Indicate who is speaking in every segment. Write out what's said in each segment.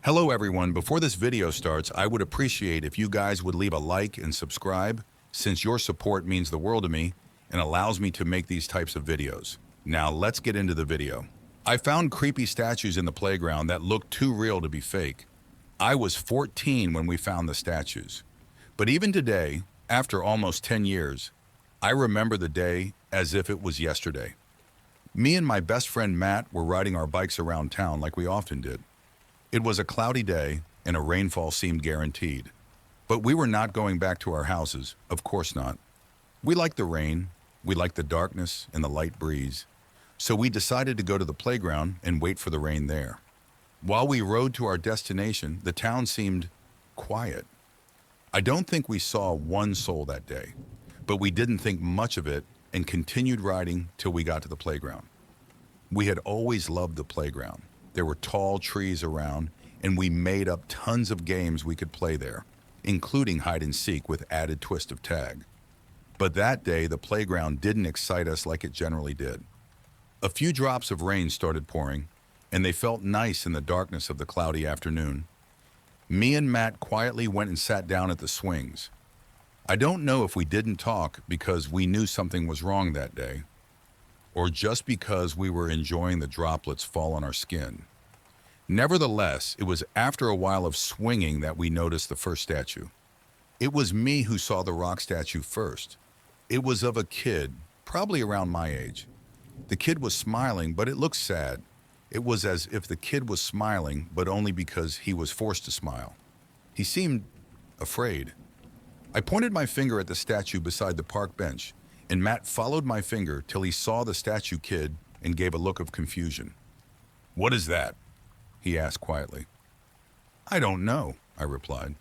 Speaker 1: Hello everyone, before this video starts, I would appreciate if you guys would leave a like and subscribe, since your support means the world to me and allows me to make these types of videos. Now let's get into the video. I found creepy statues in the playground that looked too real to be fake. I was 14 when we found the statues. But even today, after almost 10 years, I remember the day as if it was yesterday. Me and my best friend Matt were riding our bikes around town like we often did. It was a cloudy day, and a rainfall seemed guaranteed. But we were not going back to our houses, of course not. We liked the rain, we liked the darkness and the light breeze, so we decided to go to the playground and wait for the rain there. While we rode to our destination, the town seemed quiet. I don't think we saw one soul that day, but we didn't think much of it and continued riding till we got to the playground. We had always loved the playground. There were tall trees around, and we made up tons of games we could play there, including hide and seek with added twist of tag. But that day, the playground didn't excite us like it generally did. A few drops of rain started pouring, and they felt nice in the darkness of the cloudy afternoon. Me and Matt quietly went and sat down at the swings. I don't know if we didn't talk because we knew something was wrong that day, or just because we were enjoying the droplets fall on our skin. Nevertheless, it was after a while of swinging that we noticed the first statue. It was me who saw the rock statue first. It was of a kid, probably around my age. The kid was smiling, but it looked sad. It was as if the kid was smiling, but only because he was forced to smile. He seemed afraid. I pointed my finger at the statue beside the park bench, and Matt followed my finger till he saw the statue kid and gave a look of confusion. "What is that?" he asked quietly. "I don't know," I replied.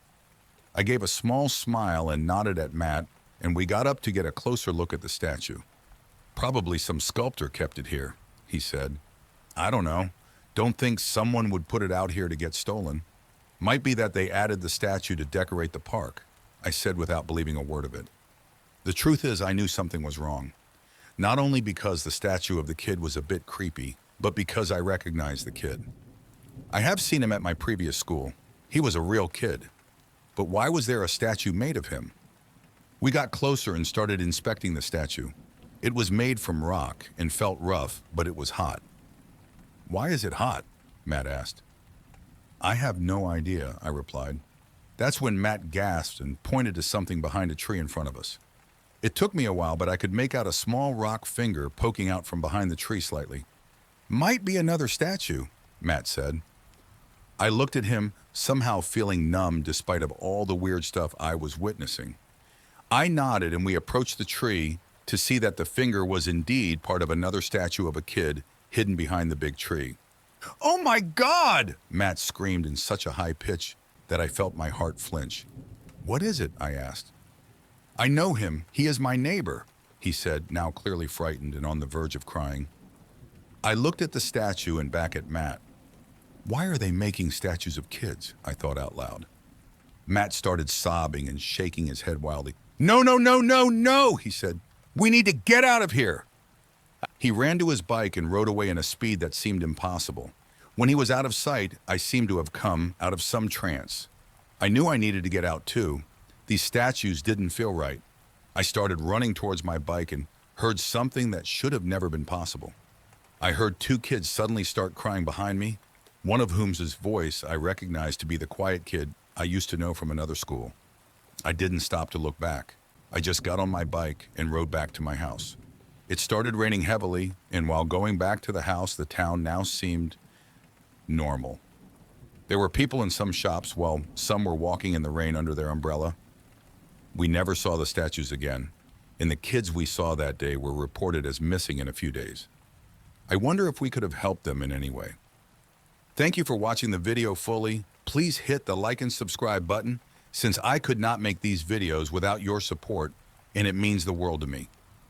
Speaker 1: I gave a small smile and nodded at Matt, and we got up to get a closer look at the statue. "Probably some sculptor kept it here," he said. "I don't know. Don't think someone would put it out here to get stolen. Might be that they added the statue to decorate the park," I said without believing a word of it. The truth is, I knew something was wrong. Not only because the statue of the kid was a bit creepy, but because I recognized the kid. I have seen him at my previous school. He was a real kid. But why was there a statue made of him? We got closer and started inspecting the statue. It was made from rock and felt rough, but it was hot. "Why is it hot?" Matt asked. "I have no idea," I replied. That's when Matt gasped and pointed to something behind a tree in front of us. It took me a while, but I could make out a small rock finger poking out from behind the tree slightly. "Might be another statue," Matt said. I looked at him, somehow feeling numb despite of all the weird stuff I was witnessing. I nodded and we approached the tree to see that the finger was indeed part of another statue of a kid hidden behind the big tree. "Oh my God!" Matt screamed in such a high pitch that I felt my heart flinch. "What is it?" I asked. "I know him. He is my neighbor," he said, now clearly frightened and on the verge of crying. I looked at the statue and back at Matt. Why are they making statues of kids? I thought out loud. Matt started sobbing and shaking his head wildly. "No, no, no, no, no," he said. "We need to get out of here." He ran to his bike and rode away in a speed that seemed impossible. When he was out of sight, I seemed to have come out of some trance. I knew I needed to get out too. These statues didn't feel right. I started running towards my bike and heard something that should have never been possible. I heard two kids suddenly start crying behind me, one of whom's voice I recognized to be the quiet kid I used to know from another school. I didn't stop to look back. I just got on my bike and rode back to my house. It started raining heavily, and while going back to the house, the town now seemed normal. There were people in some shops while some were walking in the rain under their umbrella. We never saw the statues again, and the kids we saw that day were reported as missing in a few days. I wonder if we could have helped them in any way. Thank you for watching the video fully. Please hit the like and subscribe button, since I could not make these videos without your support, and it means the world to me.